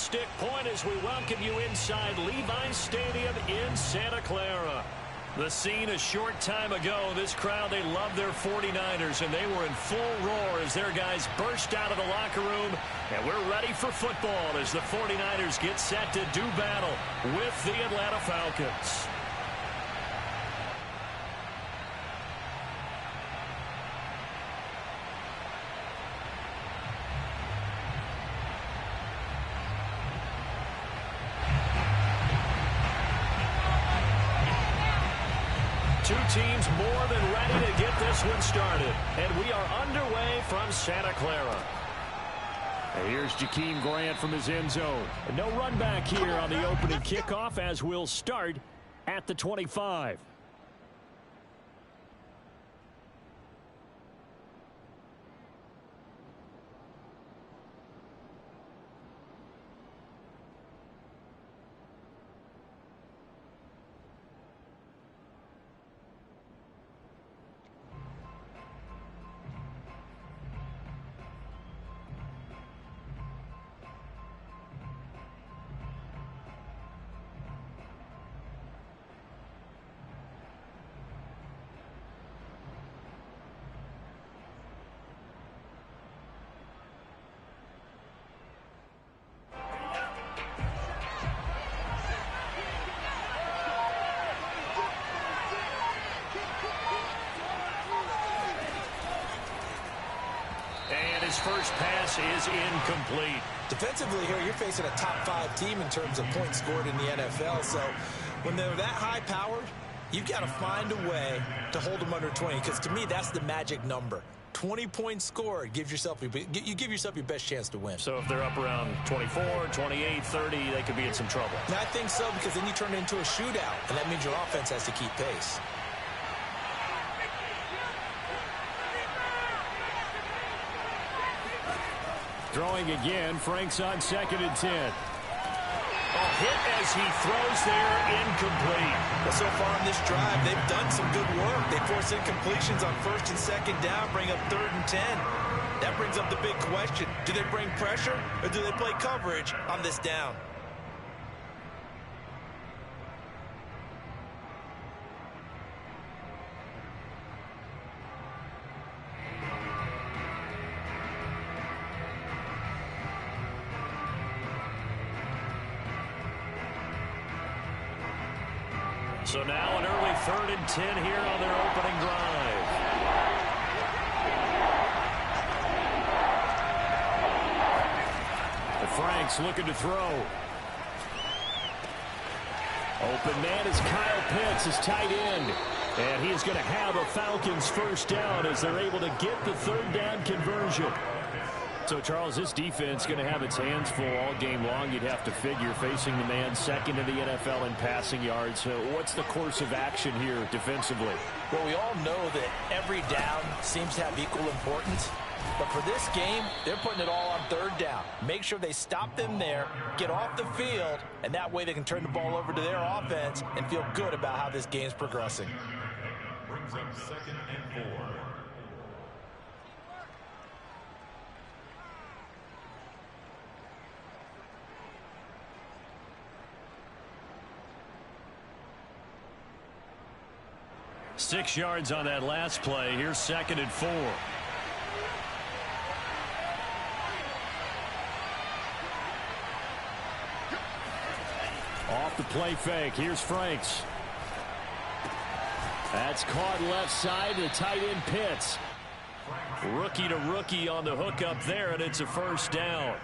stick point as we welcome you inside Levi's Stadium in Santa Clara. The scene a short time ago, this crowd, they love their 49ers, and they were in full roar as their guys burst out of the locker room. And we're ready for football as the 49ers get set to do battle with the Atlanta Falcons. Two teams more than ready to get this one started. And we are underway from Santa Clara. And here's Jakeem Grant from his end zone. And no run back here on the opening kickoff as we'll start at the 25. His first pass is incomplete. Defensively here, you're facing a top-5 team in terms of points scored in the NFL. So when they're that high-powered, you've got to find a way to hold them under 20. Because to me, that's the magic number. 20 points scored, you give yourself your best chance to win. So if they're up around 24, 28, 30, they could be in some trouble. And I think so, because then you turn it into a shootout, and that means your offense has to keep pace. Throwing again, Frank's on 2nd and 10. A hit as he throws there, incomplete. Well, so far in this drive, they've done some good work. They force incompletions on 1st and 2nd down, bring up 3rd and 10. That brings up the big question. Do they bring pressure, or do they play coverage on this down? So now an early 3rd and 10 here on their opening drive. The Franks looking to throw. Open man is Kyle Pitts, his tight end. And he is going to have a Falcons first down as they're able to get the 3rd down conversion. So, Charles, this defense going to have its hands full all game long, you'd have to figure, facing the man second in the NFL in passing yards. What's the course of action here defensively? Well, we all know that every down seems to have equal importance. But for this game, they're putting it all on 3rd down. Make sure they stop them there, get off the field, and that way they can turn the ball over to their offense and feel good about how this game's progressing. Brings up 2nd and 4. Six yards on that last play. Here's 2nd and 4. Off the play fake. Here's Franks. That's caught left side. The tight end Pitts. Rookie to rookie on the hook up there, and it's a first down.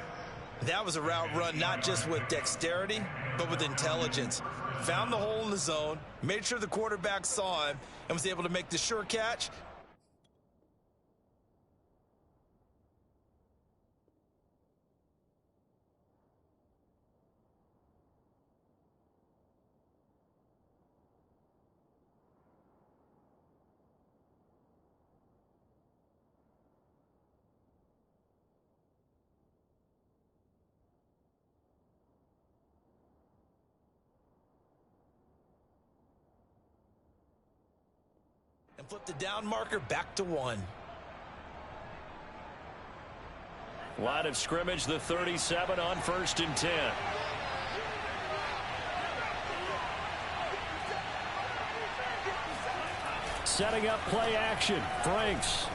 That was a route run not just with dexterity, but with intelligence. Found the hole in the zone, made sure the quarterback saw him, and was able to make the sure catch. And flip the down marker back to 1. Line of scrimmage, the 37 on 1st and 10. Setting up play action. Franks.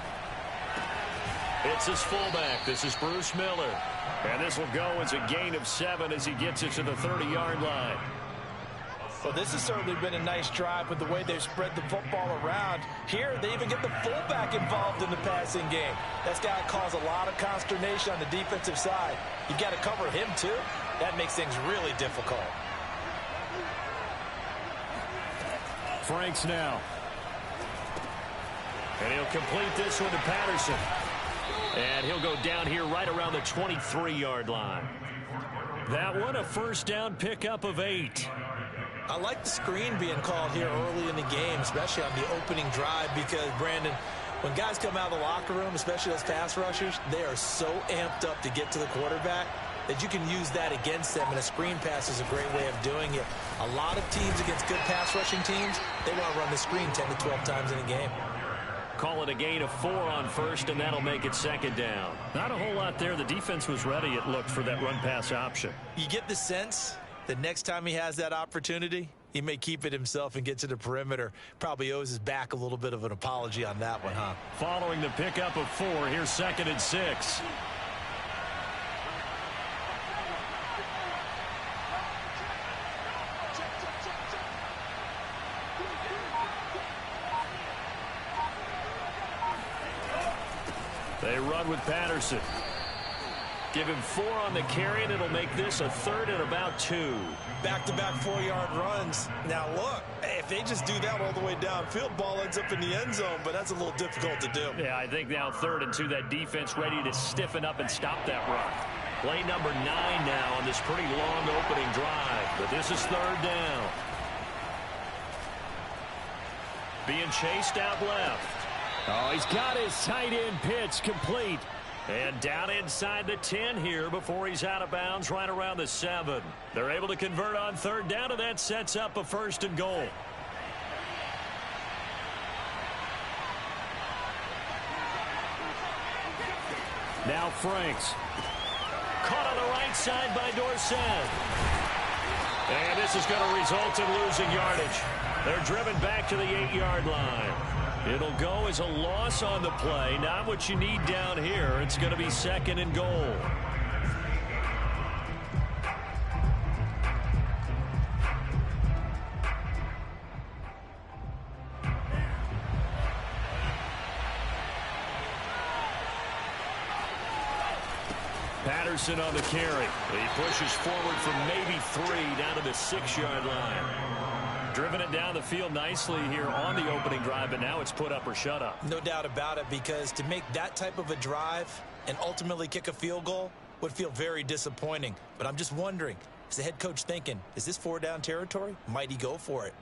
It's his fullback. This is Bruce Miller. And this will go as a gain of 7 as he gets it to the 30-yard line. Well, this has certainly been a nice drive with the way they've spread the football around. Here, they even get the fullback involved in the passing game. That's got to cause a lot of consternation on the defensive side. You got to cover him, too. That makes things really difficult. Franks now. And he'll complete this one to Patterson. And he'll go down here right around the 23-yard line. That one, a first down pickup of 8. I like the screen being called here early in the game, especially on the opening drive, because, Brandon, when guys come out of the locker room, especially those pass rushers, they are so amped up to get to the quarterback that you can use that against them, and a screen pass is a great way of doing it. A lot of teams against good pass rushing teams, they want to run the screen 10 to 12 times in a game. Call it a gain of 4 on 1st, and that'll make it 2nd down. Not a whole lot there. The defense was ready, it looked, for that run-pass option. You get the sense that next time he has that opportunity, he may keep it himself and get to the perimeter. Probably owes his back a little bit of an apology on that one, huh? Following the pickup of 4, here's 2nd and 6. They run with Patterson. Give him 4 on the carry, and it'll make this a 3rd and about 2. Back-to-back 4-yard runs. Now, look, if they just do that all the way downfield, ball ends up in the end zone, but that's a little difficult to do. Yeah, I think now 3rd and 2, that defense ready to stiffen up and stop that run. Play number 9 now on this pretty long opening drive, but this is 3rd down. Being chased out left. Oh, he's got his tight end pitch complete. And down inside the 10 here before he's out of bounds right around the 7. They're able to convert on 3rd down, and that sets up a 1st and goal. Now Franks. Caught on the right side by Dorsett. And this is going to result in losing yardage. They're driven back to the 8-yard line. It'll go as a loss on the play. Not what you need down here. It's going to be 2nd and goal. Patterson on the carry. He pushes forward from maybe 3 down to the 6-yard line. Driven it down the field nicely here on the opening drive, but now it's put up or shut up. No doubt about it, because to make that type of a drive and ultimately kick a field goal would feel very disappointing. But I'm just wondering, is the head coach thinking, is this 4-down territory? Might he go for it?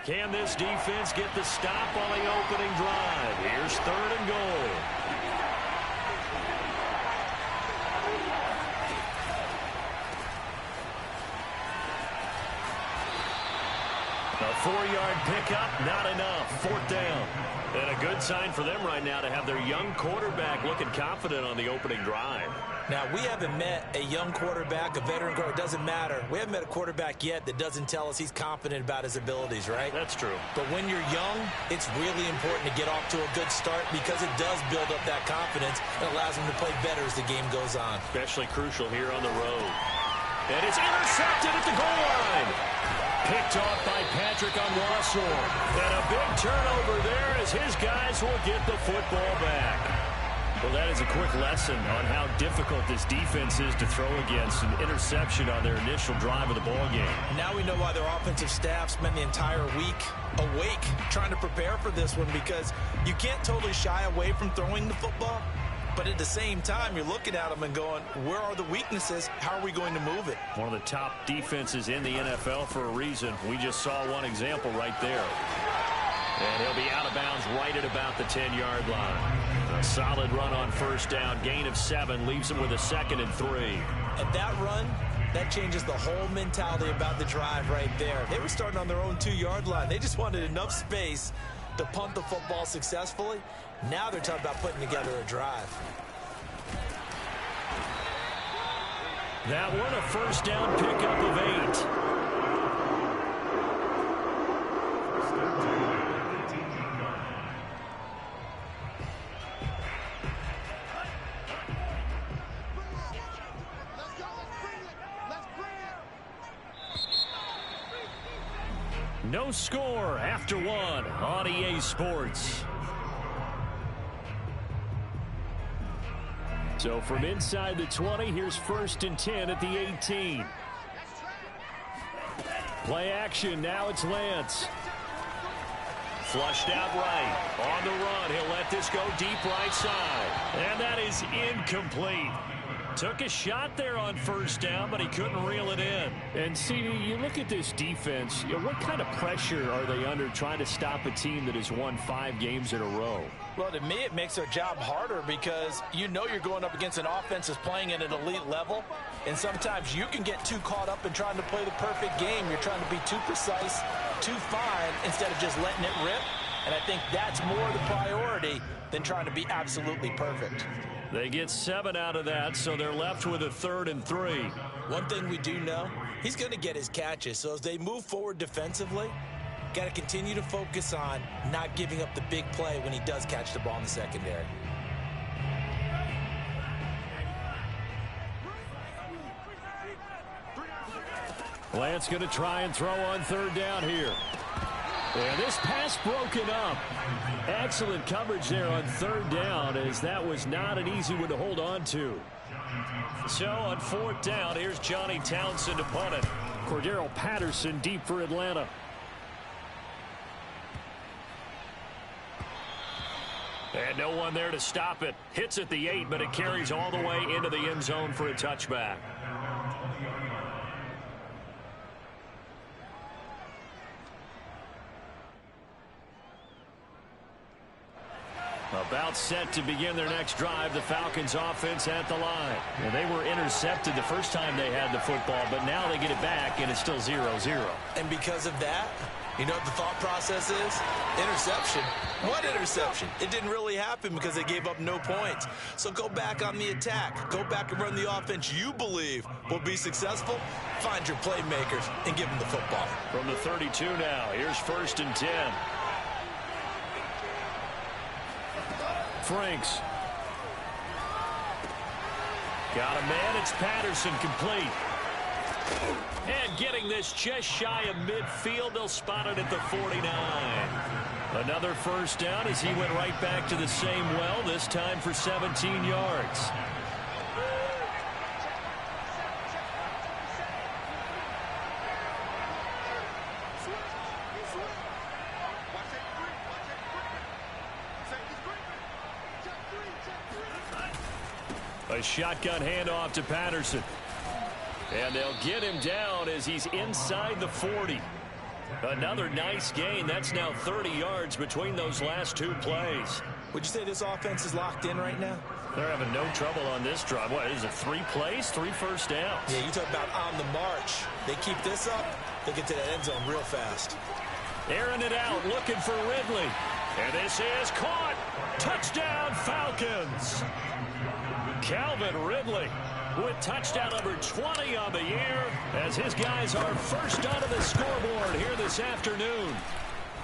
Can this defense get the stop on the opening drive? Here's 3rd and goal. A 4-yard pickup, not enough. 4th down. And a good sign for them right now to have their young quarterback looking confident on the opening drive. Now, we haven't met a young quarterback, a veteran quarterback, it doesn't matter. We haven't met a quarterback yet that doesn't tell us he's confident about his abilities, right? That's true. But when you're young, it's really important to get off to a good start, because it does build up that confidence and allows him to play better as the game goes on. Especially crucial here on the road. And it's intercepted at the goal line. Picked off by Patrick on Wassor. And a big turnover there as his guys will get the football back. Well, that is a quick lesson on how difficult this defense is to throw against. An interception on their initial drive of the ballgame. Now we know why their offensive staff spent the entire week awake trying to prepare for this one, because you can't totally shy away from throwing the football. But at the same time, you're looking at them and going, where are the weaknesses? How are we going to move it? One of the top defenses in the NFL for a reason. We just saw one example right there. And he'll be out of bounds right at about the 10-yard line. A solid run on 1st down. Gain of 7 leaves him with a 2nd and 3. And that run, that changes the whole mentality about the drive right there. They were starting on their own 2-yard line. They just wanted enough space to punt the football successfully. Now they're talking about putting together a drive. That one a first down pickup of 8. No score after 1 on EA Sports. So from inside the 20, here's 1st and 10 at the 18. Play action, now it's Lance. Flushed out right. On the run, he'll let this go deep right side. And that is incomplete. Took a shot there on 1st down, but he couldn't reel it in. And, CD, you look at this defense, what kind of pressure are they under trying to stop a team that has won 5 games in a row? Well, to me, it makes their job harder because you know you're going up against an offense that's playing at an elite level, and sometimes you can get too caught up in trying to play the perfect game. You're trying to be too precise, too fine, instead of just letting it rip, and I think that's more the priority than trying to be absolutely perfect. They get 7 out of that, so they're left with a 3rd and 3. One thing we do know, he's going to get his catches. So as they move forward defensively, got to continue to focus on not giving up the big play when he does catch the ball in the secondary. Lance going to try and throw on 3rd down here. And this pass broken up. Excellent coverage there on 3rd down, as that was not an easy one to hold on to. So on 4th down, here's Johnny Townsend to punt it. Cordero Patterson deep for Atlanta. And no one there to stop it. Hits at the 8, but it carries all the way into the end zone for a touchback. About set to begin their next drive, the Falcons offense at the line. And they were intercepted the first time they had the football, but now they get it back, and it's still 0-0. And because of that, you know what the thought process is? Interception. What interception? It didn't really happen because they gave up no points. So go back on the attack. Go back and run the offense you believe will be successful. Find your playmakers and give them the football. From the 32 now, here's 1st and 10. Franks. Got a man. It's Patterson, complete. And getting this just shy of midfield. They'll spot it at the 49. Another 1st down as he went right back to the same well, this time for 17 yards. A shotgun handoff to Patterson. And they'll get him down as he's inside the 40. Another nice gain. That's now 30 yards between those last 2 plays. Would you say this offense is locked in right now? They're having no trouble on this drive. What, is it 3 plays, 3 first downs? Yeah, you talk about on the march. They keep this up, they get to that end zone real fast. Airing it out, looking for Ridley. And this is caught. Touchdown, Falcons. Calvin Ridley with touchdown number 20 on the year, as his guys are first onto the scoreboard here this afternoon.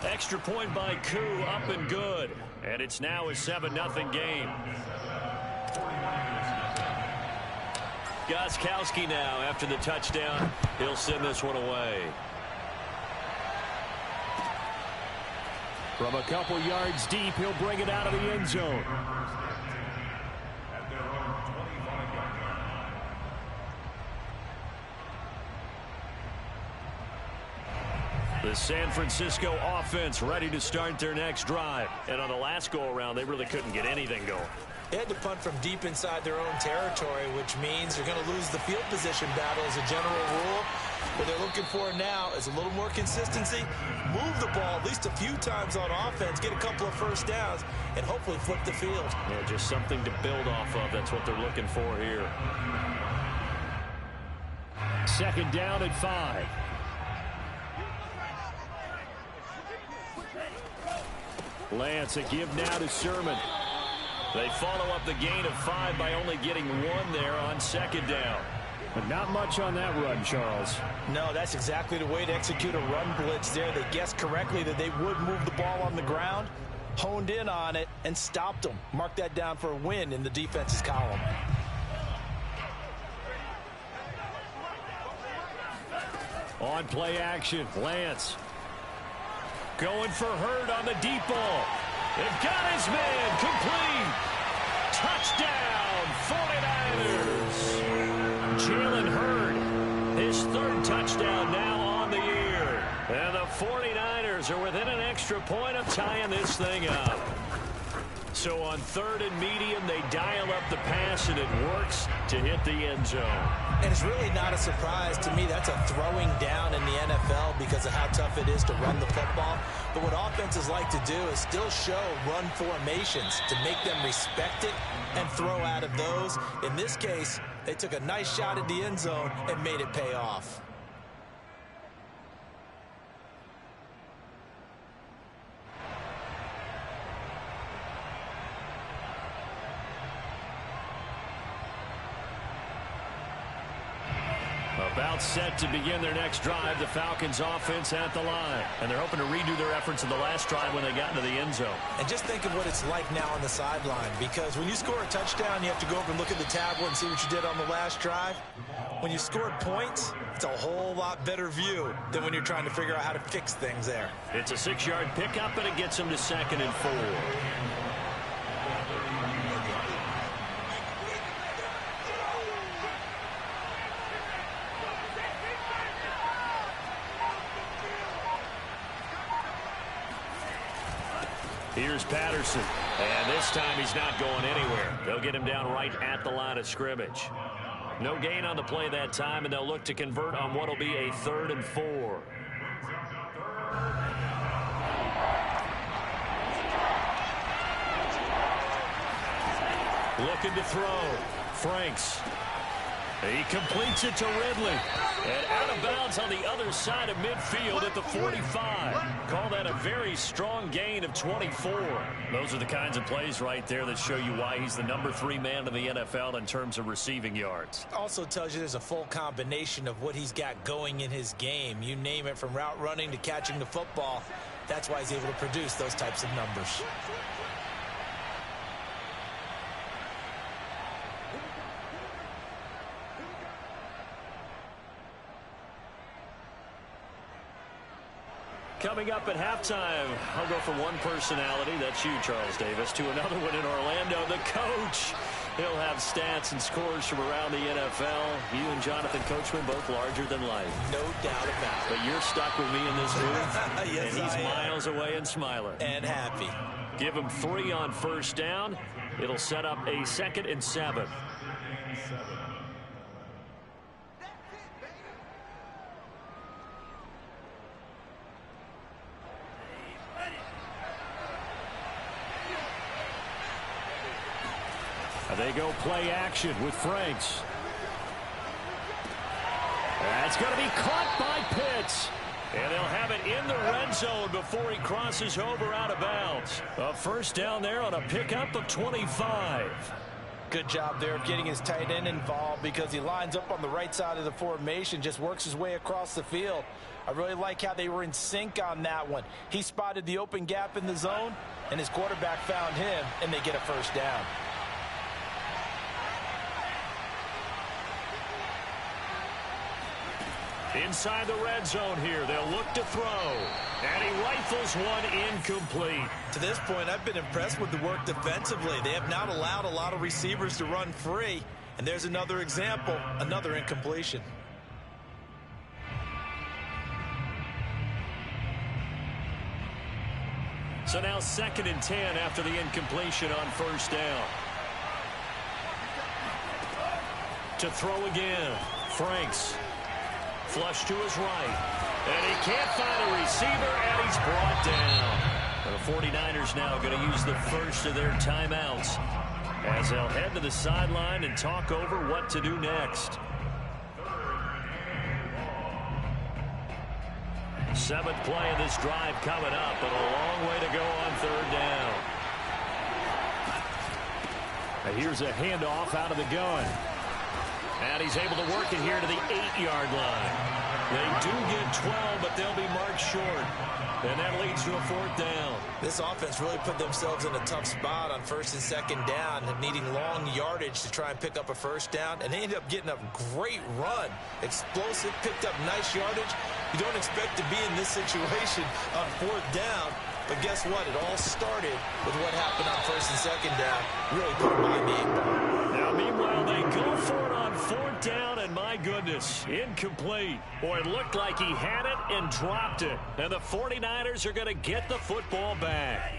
Extra point by Koo, up and good. And it's now a 7-0 game. Gostkowski now after the touchdown. He'll send this one away. From a couple yards deep, he'll bring it out of the end zone. The San Francisco offense ready to start their next drive. And on the last go-around, they really couldn't get anything going. They had to punt from deep inside their own territory, which means they're going to lose the field position battle as a general rule. What they're looking for now is a little more consistency, move the ball at least a few times on offense, get a couple of first downs, and hopefully flip the field. Yeah, just something to build off of. That's what they're looking for here. 2nd down at 5. Lance, a give now to Sermon. They follow up the gain of 5 by only getting 1 there on 2nd down. But not much on that run, Charles. No, that's exactly the way to execute a run blitz there. They guessed correctly that they would move the ball on the ground, honed in on it, and stopped them. Mark that down for a win in the defense's column. On play action, Lance. Going for Hurd on the deep ball. They've got his man complete. Touchdown, 49ers. Jalen Hurd, his third touchdown now on the year. And the 49ers are within an extra point of tying this thing up. So on 3rd and medium, they dial up the pass, and it works to hit the end zone. And it's really not a surprise to me. That's a throwing down in the NFL because of how tough it is to run the football. But what offenses like to do is still show run formations to make them respect it and throw out of those. In this case, they took a nice shot at the end zone and made it pay off. About set to begin their next drive, the Falcons offense at the line. And they're hoping to redo their efforts in the last drive when they got into the end zone. And just think of what it's like now on the sideline, because when you score a touchdown, you have to go over and look at the tablet and see what you did on the last drive. When you scored points, it's a whole lot better view than when you're trying to figure out how to fix things there. It's a 6-yard pickup, and it gets them to 2nd and 4. Here's Patterson, and this time he's not going anywhere. They'll get him down right at the line of scrimmage. No gain on the play that time, and they'll look to convert on what will be a 3rd and 4. Looking to throw. Franks. He completes it to Ridley. And out of bounds on the other side of midfield at the 45. Call that a very strong gain of 24. Those are the kinds of plays right there that show you why he's the number 3 man in the NFL in terms of receiving yards. Also tells you there's a full combination of what he's got going in his game. You name it, from route running to catching the football. That's why he's able to produce those types of numbers. Coming up at halftime, I'll go from one personality, that's you, Charles Davis, to another one in Orlando, the coach. He'll have stats and scores from around the NFL. You and Jonathan Coachman, both larger than life. No doubt about it. But you're stuck with me in this booth, yes, and he's miles away and smiling. And happy. Give him 3 on 1st down. It'll set up a 2nd and 7. They go play action with Franks. That's going to be caught by Pitts. And they'll have it in the red zone before he crosses over out of bounds. A 1st down there on a pickup of 25. Good job there of getting his tight end involved, because he lines up on the right side of the formation, just works his way across the field. I really like how they were in sync on that one. He spotted the open gap in the zone, and his quarterback found him, and they get a 1st down. Inside the red zone here, they'll look to throw. And he rifles one incomplete. To this point, I've been impressed with the work defensively. They have not allowed a lot of receivers to run free. And there's another example, another incompletion. So now 2nd and 10 after the incompletion on 1st down. To throw again, Franks. Flush to his right. And he can't find a receiver, and he's brought down. The 49ers now going to use the first of their timeouts as they'll head to the sideline and talk over what to do next. 7th play of this drive coming up, but a long way to go on 3rd down. And here's a handoff out of the gun. And he's able to work it here to the 8-yard line. They do get 12, but they'll be marked short. And that leads to a 4th down. This offense really put themselves in a tough spot on 1st and 2nd down, needing long yardage to try and pick up a 1st down. And they ended up getting a great run. Explosive, picked up nice yardage. You don't expect to be in this situation on 4th down. But guess what? It all started with what happened on 1st and 2nd down. Really put them behind the 8-ball. Now, meanwhile, they go for it on 4th down, and my goodness, incomplete. Boy, it looked like he had it and dropped it. And the 49ers are going to get the football back.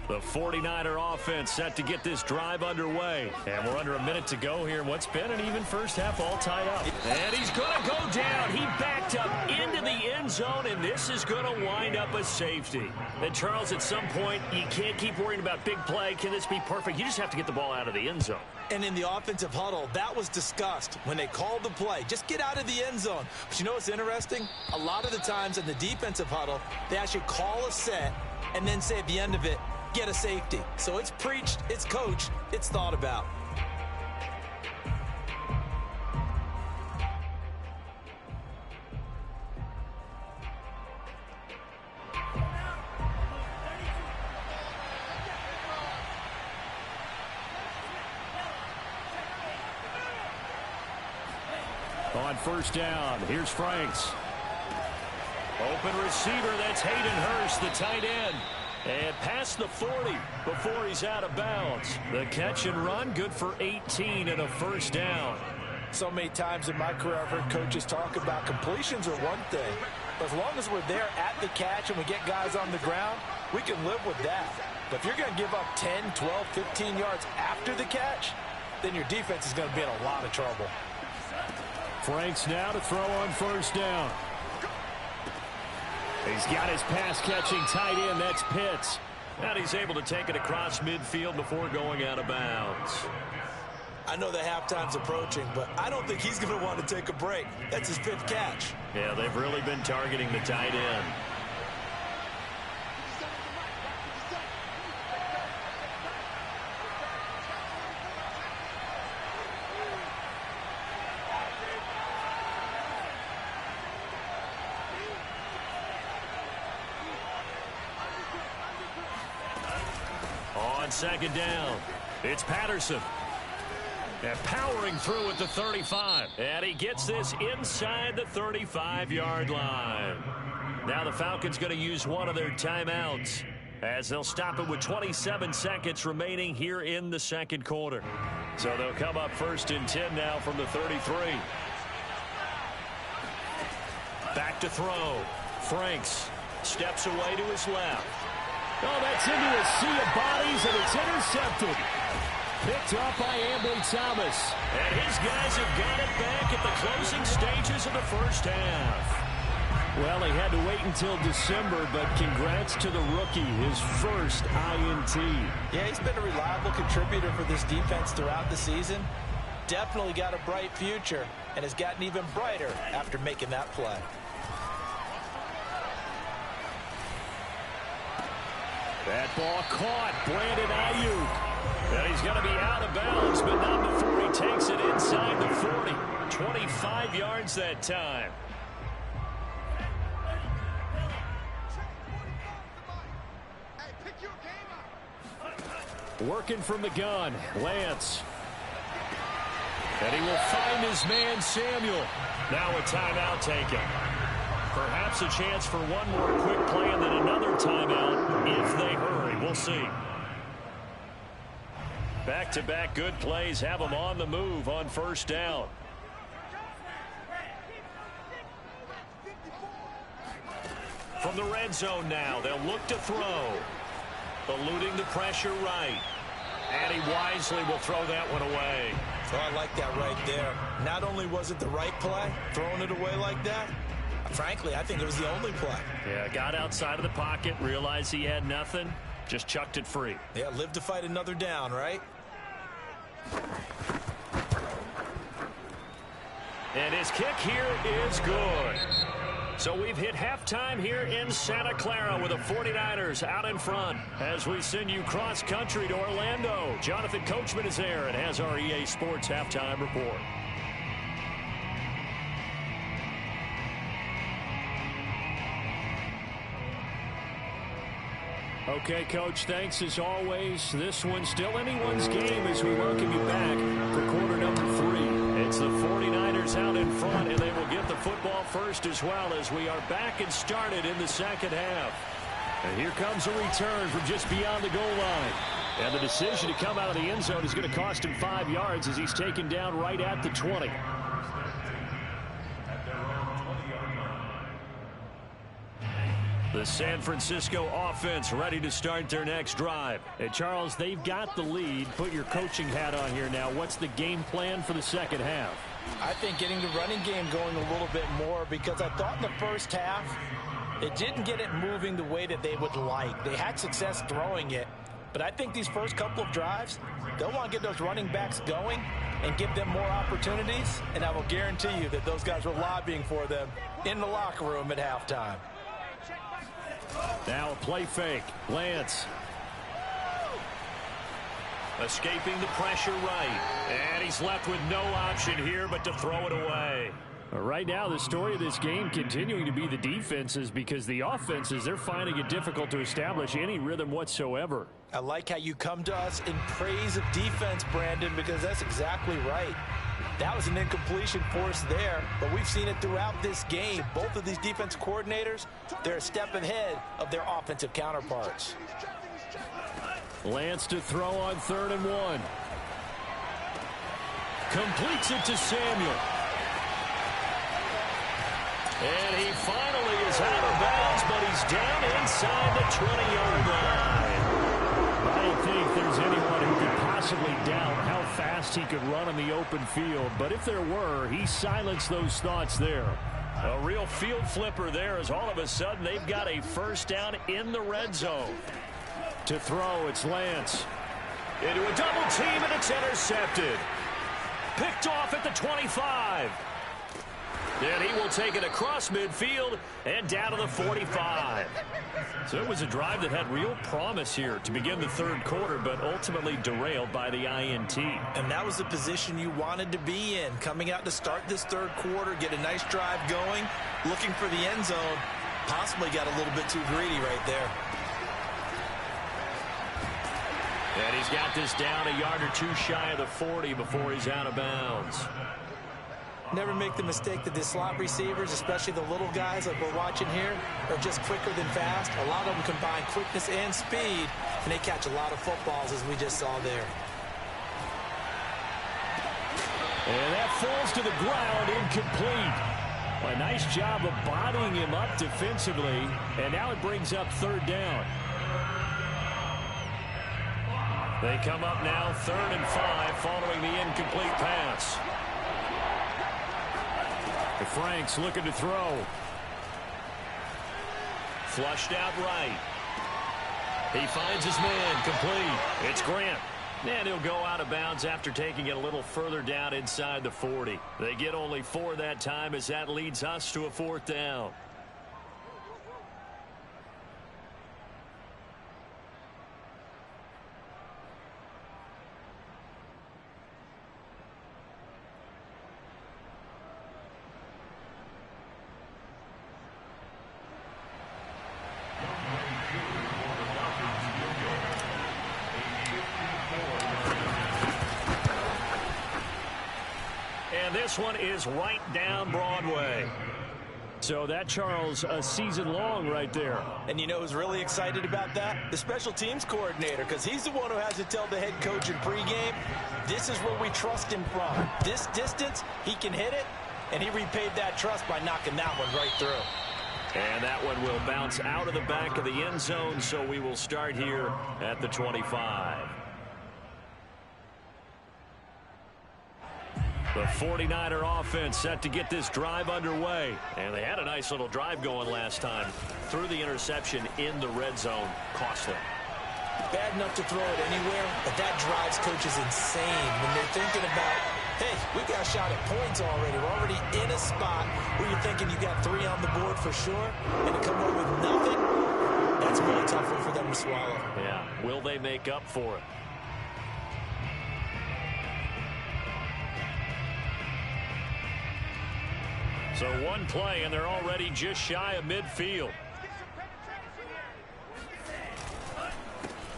The 49er offense set to get this drive underway. And we're under a minute to go here in what's been an even first half, all tied up. And he's going to go down. He backed up into the end zone, and this is going to wind up a safety. And, Charles, at some point, you can't keep worrying about big play. Can this be perfect? You just have to get the ball out of the end zone. And in the offensive huddle, that was discussed when they called the play. Just get out of the end zone. But you know what's interesting? A lot of the times in the defensive huddle, they actually call a set and then say at the end of it, get a safety. So it's preached, it's coached, it's thought about. On 1st down, here's Franks. Open receiver, that's Hayden Hurst, the tight end. And past the 40 before he's out of bounds. The catch and run, good for 18 and a 1st down. So many times in my career, I've heard coaches talk about completions are one thing. But as long as we're there at the catch and we get guys on the ground, we can live with that. But if you're going to give up 10, 12, 15 yards after the catch, then your defense is going to be in a lot of trouble. Franks now to throw on 1st down. He's got his pass-catching tight end. That's Pitts. And he's able to take it across midfield before going out of bounds. I know the halftime's approaching, but I don't think he's going to want to take a break. That's his 5th catch. Yeah, they've really been targeting the tight end. On 2nd down, it's Patterson. And powering through at the 35. And he gets this inside the 35-yard line. Now the Falcons going to use one of their timeouts as they'll stop it with 27 seconds remaining here in the 2nd quarter. So they'll come up 1st and 10 now from the 33. Back to throw. Franks steps away to his left. Oh, that's into a sea of bodies, and it's intercepted. Picked up by Ambry Thomas. And his guys have got it back at the closing stages of the 1st half. Well, he had to wait until December, but congrats to the rookie, his 1st INT. Yeah, he's been a reliable contributor for this defense throughout the season. Definitely got a bright future, and has gotten even brighter after making that play. That ball caught. Brandon Ayuk. And he's going to be out of bounds, but not before he takes it inside the 40. 25 yards that time. Working from the gun, Lance. And he will find his man, Samuel. Now a timeout taken. Perhaps a chance for one more quick play and then another timeout if they hurry. We'll see. Back-to-back good plays have them on the move on 1st down. From the red zone now, they'll look to throw. Eluding the pressure right. And he wisely will throw that one away. Oh, I like that right there. Not only was it the right play, throwing it away like that, frankly, I think it was the only play. Yeah, got outside of the pocket, realized he had nothing, just chucked it free. Yeah, live to fight another down, right? And his kick here is good. So we've hit halftime here in Santa Clara with the 49ers out in front as we send you cross-country to Orlando. Jonathan Coachman is there and has our EA Sports halftime report. Okay, Coach, thanks as always. This one's still anyone's game as we welcome you back for quarter number 3. It's the 49ers out in front, and they will get the football first as well as we are back and started in the second half. And here comes a return from just beyond the goal line. And the decision to come out of the end zone is going to cost him 5 yards as he's taken down right at the 20. The San Francisco offense ready to start their next drive. And Charles, they've got the lead. Put your coaching hat on here now. What's the game plan for the second half? I think getting the running game going a little bit more, because I thought in the first half it didn't get it moving the way that they would like. They had success throwing it, but I think these first couple of drives, they'll want to get those running backs going and give them more opportunities, and I will guarantee you that those guys were lobbying for them in the locker room at halftime. Now a play fake. Lance. Escaping the pressure right. And he's left with no option here but to throw it away. Right now, the story of this game continuing to be the defenses, because the offenses, they're finding it difficult to establish any rhythm whatsoever. I like how you come to us in praise of defense, Brandon, because that's exactly right. That was an incompletion force there, but we've seen it throughout this game. Both of these defense coordinators, they're a step ahead of their offensive counterparts. Lance to throw on 3rd and 1. Completes it to Samuel. And he finally is out of bounds, but he's down inside the 20-yard line. I don't think there's anyone who could possibly doubt how fast he could run on the open field. But if there were, he silenced those thoughts there. A real field flipper there, as all of a sudden they've got a first down in the red zone. To throw, it's Lance. Into a double team, and it's intercepted. Picked off at the 25. And he will take it across midfield and down to the 45. So it was a drive that had real promise here to begin the third quarter, but ultimately derailed by the INT. And that was the position you wanted to be in, coming out to start this third quarter, get a nice drive going, looking for the end zone. Possibly got a little bit too greedy right there. And he's got this down a yard or two shy of the 40 before he's out of bounds. Never make the mistake that the slot receivers, especially the little guys like we're watching here, are just quicker than fast. A lot of them combine quickness and speed, and they catch a lot of footballs, as we just saw there. And that falls to the ground, incomplete. A nice job of bodying him up defensively, and now it brings up 3rd down. They come up now 3rd and 5 following the incomplete pass. Frank's looking to throw. Flushed out right. He finds his man, complete. It's Grant. And he'll go out of bounds after taking it a little further down inside the 40. They get only 4 that time as that leads us to a 4th down. This one is right down Broadway. So that, Charles, a season long right there. And you know who's really excited about that? The special teams coordinator, because he's the one who has to tell the head coach in pregame, this is where we trust him from. This distance, he can hit it, and he repaid that trust by knocking that one right through. And that one will bounce out of the back of the end zone, so we will start here at the 25. The 49er offense set to get this drive underway. And they had a nice little drive going last time. Threw the interception in the red zone. Costly. Bad enough to throw it anywhere, but that drives coaches insane when they're thinking about, hey, we got a shot at points already. We're already in a spot where you're thinking you got 3 on the board for sure, and to come up with nothing, that's a really tough one for them to swallow. Yeah, will they make up for it? So one play, and they're already just shy of midfield.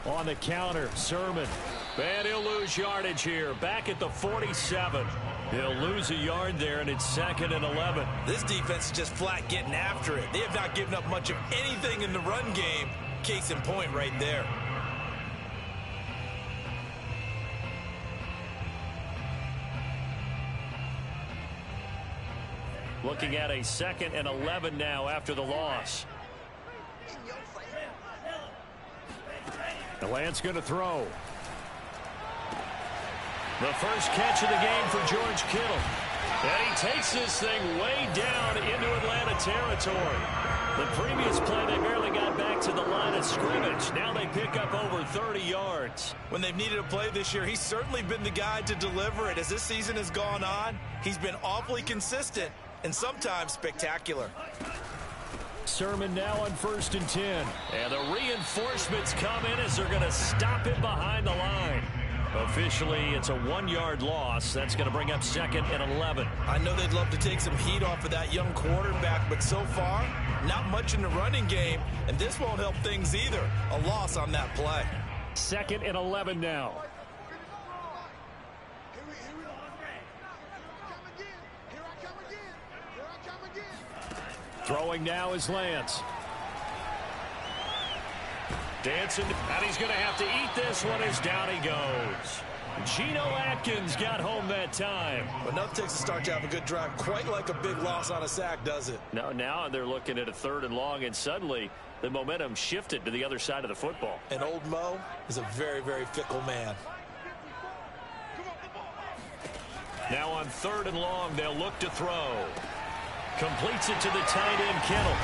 On the counter, Sermon. And he'll lose yardage here. Back at the 47. He'll lose a yard there, and it's 2nd and 11. This defense is just flat getting after it. They have not given up much of anything in the run game. Case in point right there. Looking at a 2nd and 11 now after the loss. The Lance going to throw. The first catch of the game for George Kittle. And he takes this thing way down into Atlanta territory. The previous play, they barely got back to the line of scrimmage. Now they pick up over 30 yards. When they've needed a play this year, he's certainly been the guy to deliver it. As this season has gone on, he's been awfully consistent and sometimes spectacular. Sermon now on 1st and 10. And the reinforcements come in as they're going to stop him behind the line. Officially, it's a 1-yard loss. That's going to bring up 2nd and 11. I know they'd love to take some heat off of that young quarterback, but so far, not much in the running game, and this won't help things either. A loss on that play. 2nd and 11 now. Throwing now is Lance. Dancing, and he's going to have to eat this one as down he goes. Geno Atkins got home that time. But nothing takes a start to have a good drive, quite like a big loss on a sack, does it? No, now they're looking at a 3rd and long, and suddenly the momentum shifted to the other side of the football. And old Mo is a very, very fickle man. Now on 3rd and long, they'll look to throw. Completes it to the tight end, Kittle.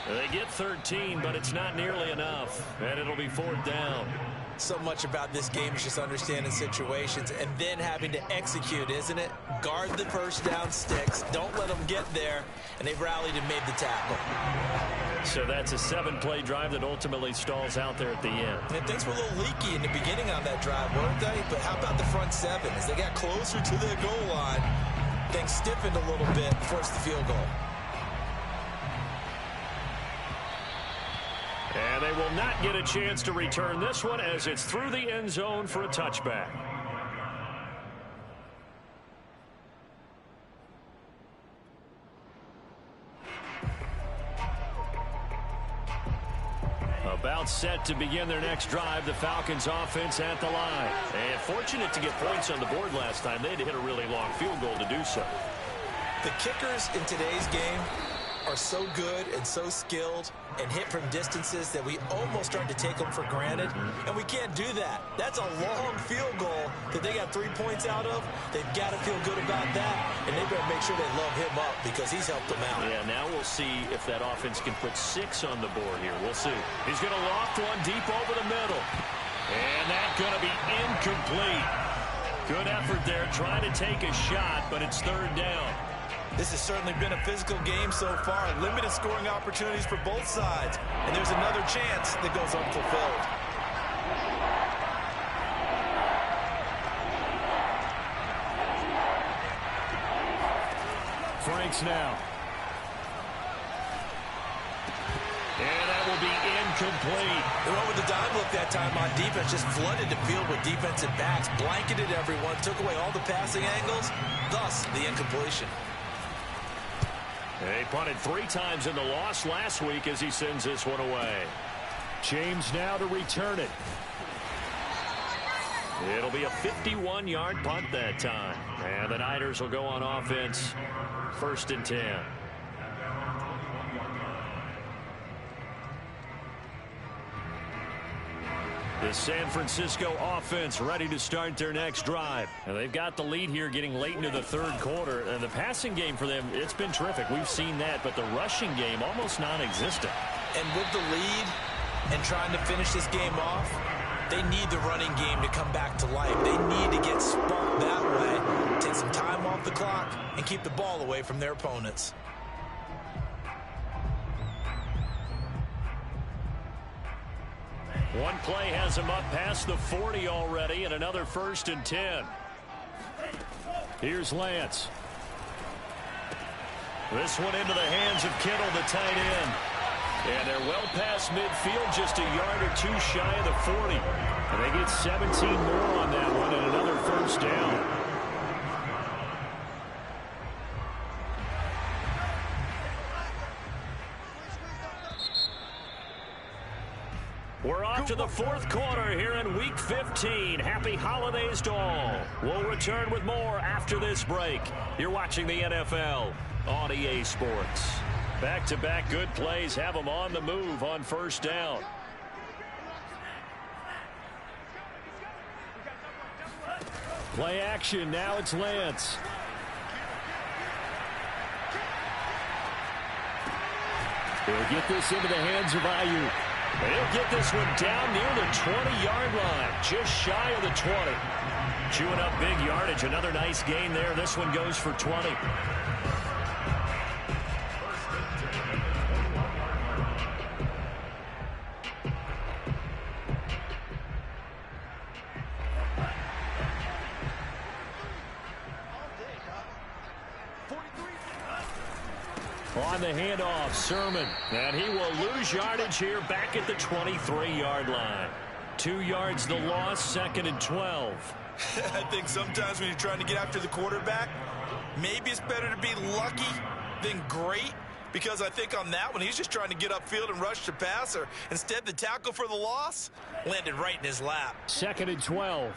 They get 13, but it's not nearly enough, and it'll be 4th down. So much about this game is just understanding situations and then having to execute, isn't it? Guard the first down sticks. Don't let them get there, and they've rallied and made the tackle. So that's a 7-play drive that ultimately stalls out there at the end. And things were a little leaky in the beginning on that drive, weren't they? But how about the front 7? As they got closer to their goal line, things stiffened a little bit, forced the field goal. And they will not get a chance to return this one as it's through the end zone for a touchback. About set to begin their next drive, the Falcons offense at the line. And fortunate to get points on the board last time. They had to hit a really long field goal to do so. The kickers in today's game are so good and so skilled and hit from distances that we almost start to take them for granted, and we can't do that. That's a long field goal that they got 3 points out of. They've got to feel good about that, and they better make sure they love him up because he's helped them out. Yeah, now we'll see if that offense can put 6 on the board here. We'll see. He's going to loft one deep over the middle, and that's going to be incomplete. Good effort there trying to take a shot, but it's 3rd down. This has certainly been a physical game so far. Limited scoring opportunities for both sides. And there's another chance that goes unfulfilled. Franks now. And that will be incomplete. They went with the dive look that time on defense. Just flooded the field with defensive backs. Blanketed everyone. Took away all the passing angles. Thus, the incompletion. They punted 3 times in the loss last week as he sends this one away. James now to return it. It'll be a 51-yard punt that time. And the Niners will go on offense 1st and 10. The San Francisco offense ready to start their next drive. And they've got the lead here getting late into the 3rd quarter. And the passing game for them, it's been terrific. We've seen that, but the rushing game almost non-existent. And with the lead and trying to finish this game off, they need the running game to come back to life. They need to get sparked that way, take some time off the clock, and keep the ball away from their opponents. One play has him up past the 40 already, and another 1st and 10. Here's Lance. This one into the hands of Kittle, the tight end. And they're well past midfield, just a yard or two shy of the 40. And they get 17 more on that one and another first down. We're off to the fourth quarter here in Week 15. Happy holidays to all. We'll return with more after this break. You're watching the NFL on EA Sports. Back-to-back good plays have them on the move on first down. Play action. Now it's Lance. He'll get this into the hands of Ayuk. He'll get this one down near the 20-yard line, just shy of the 20. Chewing up big yardage. Another nice gain there. This one goes for 20. On the handoff, Sermon. And he will lose yardage here back at the 23-yard line. 2 yards the loss, 2nd and 12. I think sometimes when you're trying to get after the quarterback, maybe it's better to be lucky than great. Because I think on that one, he's just trying to get upfield and rush the passer. Instead, the tackle for the loss landed right in his lap. 2nd and 12.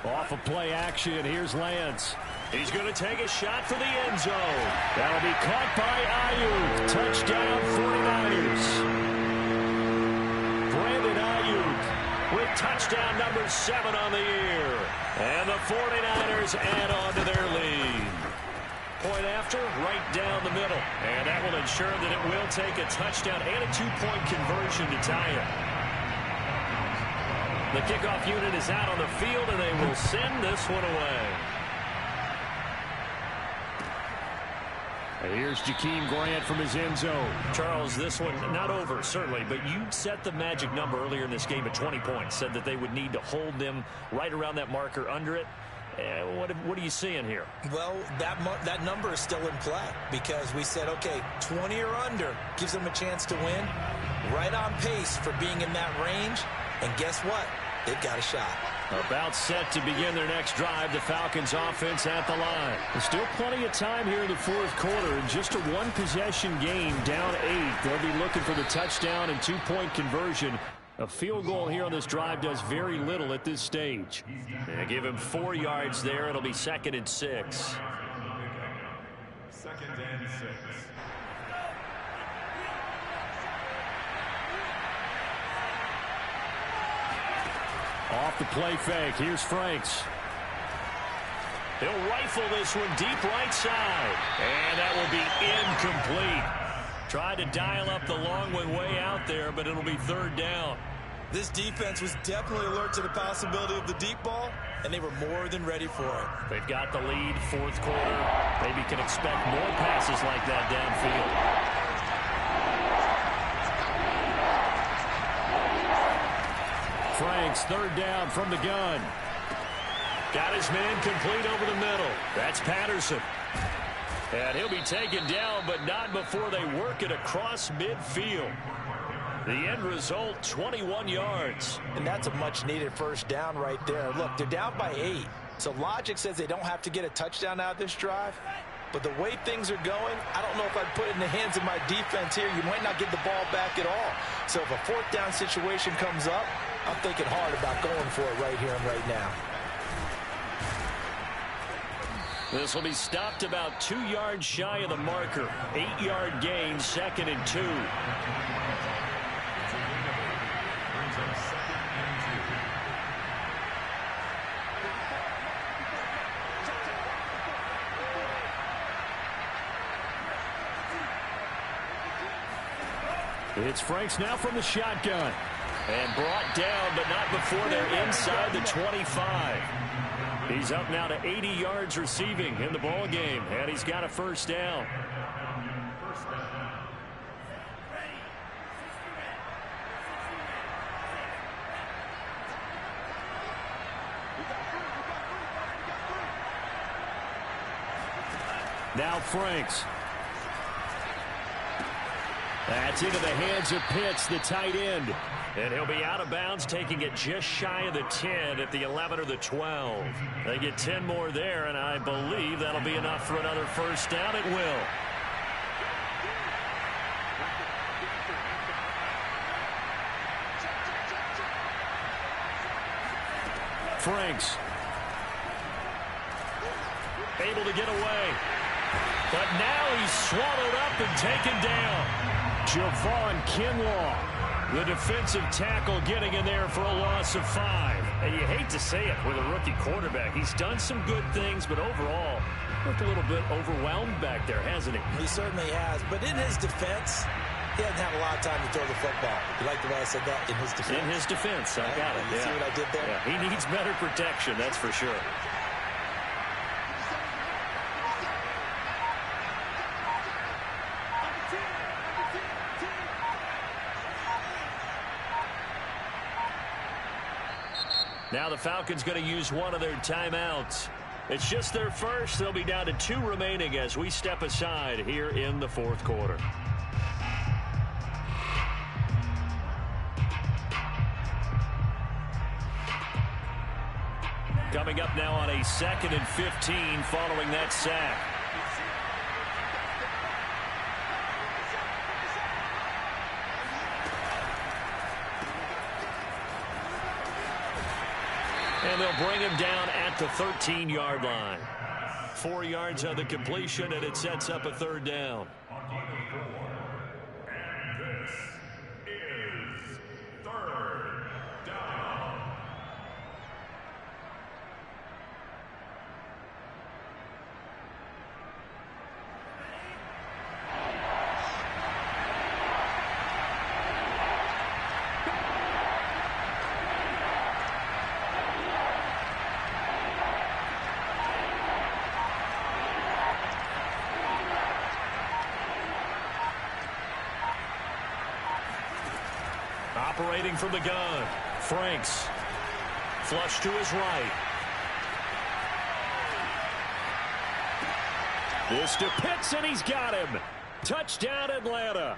Off of play action, here's Lance. He's going to take a shot for the end zone. That'll be caught by Ayuk. Touchdown 49ers. Brandon Ayuk with touchdown number 7 on the year. And the 49ers add on to their lead. Point after, right down the middle. And that will ensure that it will take a touchdown and a 2-point conversion to tie it. The kickoff unit is out on the field, and they will send this one away. Here's Jakeem Grant from his end zone. Charles, this one not over, certainly, but you set the magic number earlier in this game at 20 points. Said that they would need to hold them right around that marker under it. What are you seeing here? Well, that number is still in play because we said, okay, 20 or under gives them a chance to win. Right on pace for being in that range. And guess what? They've got a shot. About set to begin their next drive. The Falcons offense at the line. There's still plenty of time here in the fourth quarter. And just a one-possession game, down 8. They'll be looking for the touchdown and 2-point conversion. A field goal here on this drive does very little at this stage. And give him 4 yards there. It'll be 2nd and 6. 2nd and 6. Off the play fake. Here's Franks. He'll rifle this one deep right side. And that will be incomplete. Tried to dial up the long one way out there, but it'll be 3rd down. This defense was definitely alert to the possibility of the deep ball, and they were more than ready for it. They've got the lead, fourth quarter. Maybe can expect more passes like that downfield. Franks, 3rd down from the gun. Got his man complete over the middle. That's Patterson. And he'll be taken down, but not before they work it across midfield. The end result, 21 yards. And that's a much-needed first down right there. Look, they're down by 8. So logic says they don't have to get a touchdown out of this drive. But the way things are going, I don't know if I'd put it in the hands of my defense here. You might not get the ball back at all. So if a 4th down situation comes up, I'm thinking hard about going for it right here and right now. This will be stopped about 2 yards shy of the marker. 8-yard gain, 2nd and 2. It's Franks now from the shotgun. And brought down, but not before they're inside the 25. He's up now to 80 yards receiving in the ball game, and he's got a first down. Now Franks. That's into the hands of Pitts, the tight end. And he'll be out of bounds, taking it just shy of the 10 at the 11 or the 12. They get 10 more there, and I believe that'll be enough for another first down. It will. Franks. Able to get away. But now he's swallowed up and taken down. Javon Kinlaw, the defensive tackle, getting in there for a loss of 5. And you hate to say it with a rookie quarterback. He's done some good things, but overall, looked a little bit overwhelmed back there, hasn't he? He certainly has. But in his defense, he hasn't had a lot of time to throw the football. You like the way I said that? In his defense. In his defense. I got it. You see what I did there? Yeah, he needs better protection, that's for sure. Now the Falcons going to use one of their timeouts. It's just their first. They'll be down to 2 remaining as we step aside here in the fourth quarter. Coming up now on a 2nd and 15 following that sack. And they'll bring him down at the 13-yard line. 4 yards on the completion, and it sets up a 3rd down. And this is 3rd down. Operating from the gun, Franks. Flush to his right. This to Pitts, and he's got him. Touchdown, Atlanta.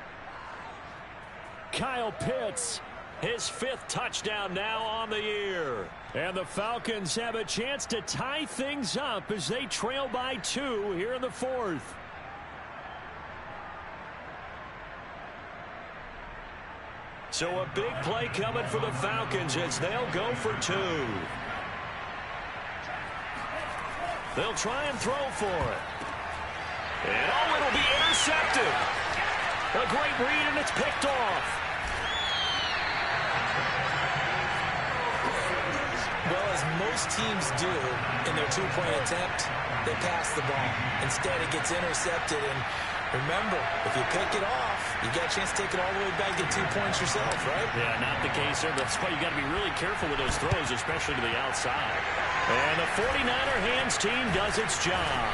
Kyle Pitts, his 5th touchdown now on the year. And the Falcons have a chance to tie things up as they trail by 2 here in the 4th. So a big play coming for the Falcons as they'll go for 2. They'll try and throw for it. And oh, it'll be intercepted. A great read, and it's picked off. Well, as most teams do in their 2-point attempt, they pass the ball. Instead, it gets intercepted, and remember, if you pick it off, you get a chance to take it all the way back and get 2 points yourself, right? Yeah, not the case there. That's why you got to be really careful with those throws, especially to the outside. And the 49er hands team does its job.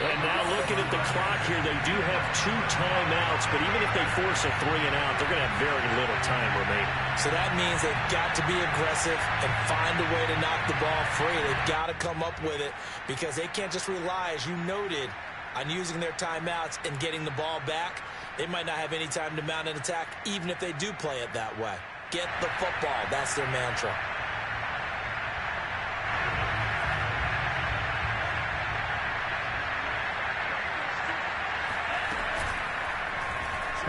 And now looking at the clock here, they do have 2 timeouts, but even if they force a 3 and out, they're going to have very little time remaining. So that means they've got to be aggressive and find a way to knock the ball free. They've got to come up with it because they can't just rely, as you noted, on using their timeouts and getting the ball back. They might not have any time to mount an attack, even if they do play it that way. Get the football. That's their mantra.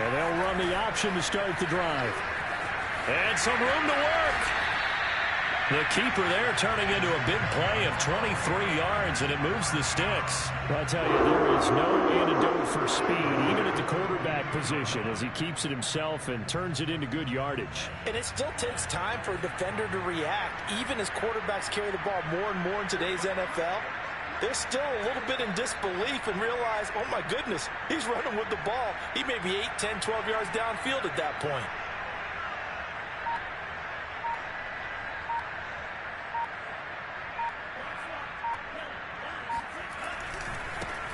And they'll run the option to start the drive. And some room to work. The keeper there turning into a big play of 23 yards, and it moves the sticks. I tell you, there is no antidote for speed, even at the quarterback position, as he keeps it himself and turns it into good yardage. And it still takes time for a defender to react. Even as quarterbacks carry the ball more and more in today's NFL, they're still a little bit in disbelief and realize, oh my goodness, he's running with the ball. He may be 8, 10, 12 yards downfield at that point.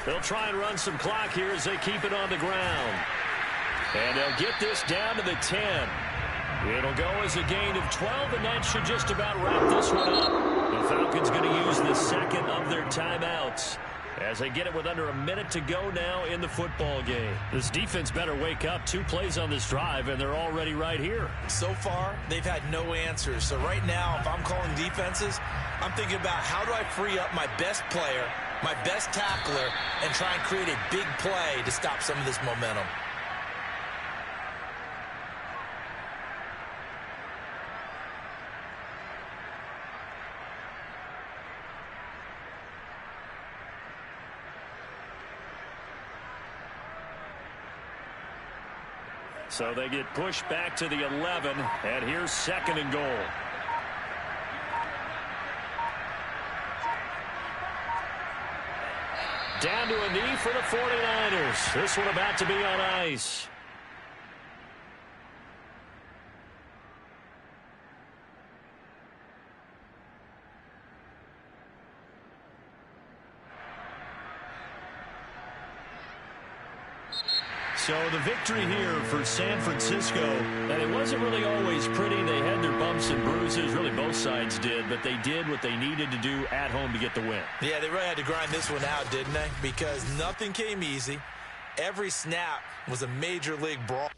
They'll try and run some clock here as they keep it on the ground. And they'll get this down to the 10. It'll go as a gain of 12, and that should just about wrap this one up. The Falcons going to use the 2nd of their timeouts. as they get it with under a minute to go now in the football game. This defense better wake up. 2 plays on this drive, and they're already right here. So far, they've had no answers. So right now, if I'm calling defenses, I'm thinking about how do I free up my best player, my best tackler, and try and create a big play to stop some of this momentum. So they get pushed back to the 11, and here's 2nd and goal. Down to a knee for the 49ers. This one about to be on ice. So the victory here for San Francisco, and it wasn't really always pretty. They had their bumps and bruises. Really, both sides did, but they did what they needed to do at home to get the win. Yeah, they really had to grind this one out, didn't they? Because nothing came easy. Every snap was a major league brawl.